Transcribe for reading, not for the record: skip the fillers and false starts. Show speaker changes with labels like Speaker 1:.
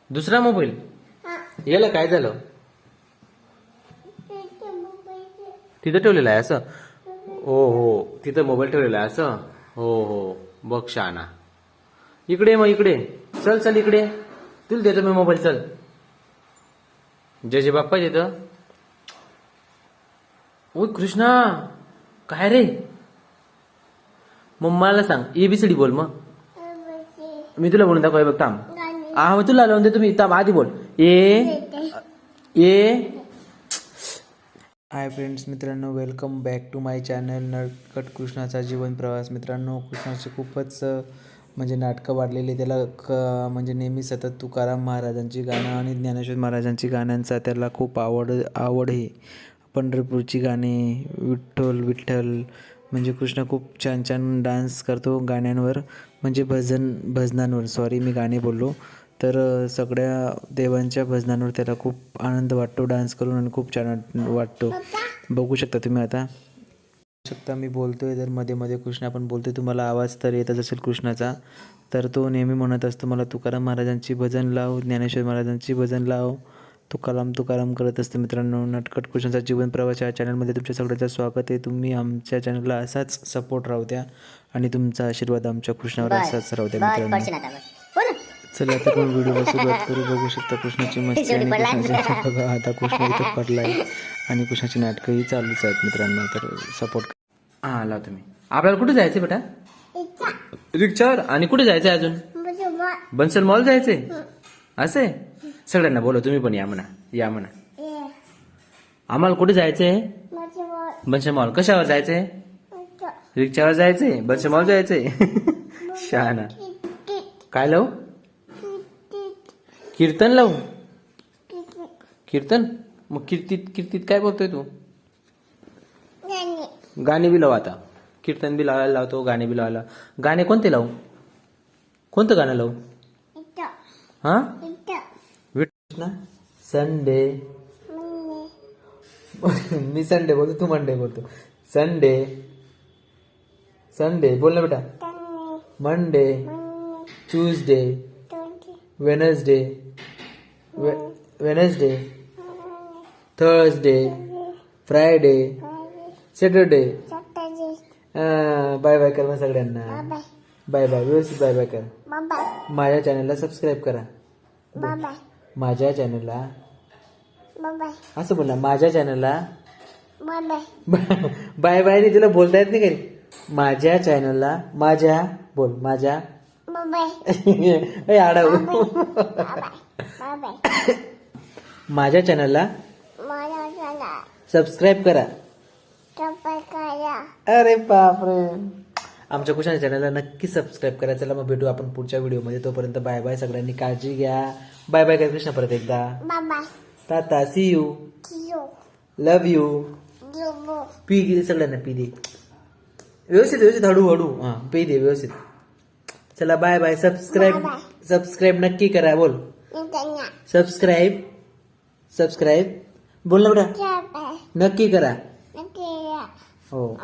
Speaker 1: दुसरा मोबाईल याला काय झालं? तिथं ठेवलेला आहे असं? हो हो, तिथं मोबाईल ठेवलेला आहे असं? हो हो, बघ शहाणा. इकडे मग इकडे चल, चल इकडे, तुला देतो मी मोबाईल. चल, जय जय बाप्पा देतं. ओ कृष्णा, काय रे? मग मला सांग, ABCD बोल. मग मी तुला बोलून दाखव. बघ थांब. मग तुला लावून देतो मी. थांब, आधी बोल. ए. हाय फ्रेंड्स, मित्रांनो, welcome back to my channel नटखट कृष्णाचा जीवन प्रवास. मित्रांनो, कृष्णाचे खूपच म्हणजे नाटकं वाढलेली. त्याला म्हणजे नेहमी सतत तुकाराम महाराजांची गाणं आणि ज्ञानेश्वर महाराजांची गाण्यांचा त्याला खूप आवड आहे. पंढरपूरची गाणे, विठ्ठल विठ्ठल, म्हणजे कृष्ण खूप छान छान डान्स करतो गाण्यांवर, म्हणजे भजनांवर. सॉरी, मी गाणे बोललो. तर सगळ्या देवांच्या भजनांवर त्याला खूप आनंद वाटतो डान्स करून, आणि खूप छान वाटतो. बघू शकता तुम्ही आता. मी बोलतोय तर मध्ये मध्ये कृष्णा पण बोलतोय. तुम्हाला आवाज तर येतच असेल कृष्णाचा. तर तो नेहमी म्हणत असतो, मला तुकाराम महाराजांची भजन लाव, ज्ञानेश्वर महाराजांची भजन लाव, तुकाराम तुकाराम करत असतो. मित्रांनो, नटखट कृष्णाचा जीवन प्रवास या चॅनलमध्ये तुमच्या सगळ्यांचं स्वागत आहे. तुम्ही आमच्या चॅनलला असाच सपोर्ट राहू द्या, आणि तुमचा आशीर्वाद आमच्या कृष्णावर असाच राहू द्या. मित्रांनो, चला आता आपण व्हिडिओला सुरुवात करू. बघू शकता कृष्णाची मस्ती आणि कृष्णाची. बघा आता कृष्ण इथं पडलाय, आणि कृष्णाची नाटकंही चालूच आहेत. मित्रांनो, तर सपोर्ट. लाव तुम्ही. आपल्याला कुठे जायचं बेटा? रिक्षावर. आणि कुठे जायचंय अजून? बन्सल मॉल जायचंय. असे सगळ्यांना बोला, तुम्ही पण या म्हणा, या म्हणा. आम्हाला कुठे जायचंय? बन्सल मॉल. कशावर जायचंय? रिक्षावर जायचंय, बन्सल मॉल जायचंय. शहाणा. काय लावू? कीर्तन लावू? कीर्तन? मग कीर्तीत काय बोलतोय तू? गाणे बी लाव आता. कीर्तन बी लावायला लावतो, गाणे बी लावायला. गाणे कोणते लावू? कोणतं गाणं लावू? विष्णू संडे. मी संडे बोलतो, तू मंडे बोलतो. संडे संडे बोल ना बेटा. Monday, Tuesday, Wednesday, Thursday, Friday, Saturday. Bye bye कर मग सगळ्यांना. बाय बाय, व्यवस्थित बाय बाय कर. माझ्या चॅनलला सबस्क्राईब करा. माझ्या चॅनलला असं बोल ना, माझ्या चॅनलला बाय बाय नाही, तुला बोलता येत नाही काही. माझ्या चॅनलला, माझ्या बोल, माझ्या आडव. माझ्या चॅनलला सबस्क्राईब करा. अरे बापरे, आमच्या कृष्णाच्या चॅनलला नक्की सबस्क्राईब करा. चला मग भेटू आपण पुढच्या व्हिडिओमध्ये. तोपर्यंत बाय बाय. सगळ्यांनी काळजी घ्या. बाय बाय कर कृष्णा परत एकदा. Tata, see you, love you. पी दे सगळ्यांना, पी दे व्यवस्थित व्यवस्थित, हळूहळू. पी दे व्यवस्थित. चला बाय बाय. सबस्क्राईब नक्की करा. बोल सबस्क्राईब बोल ना बेटा. नक्की करा. हो.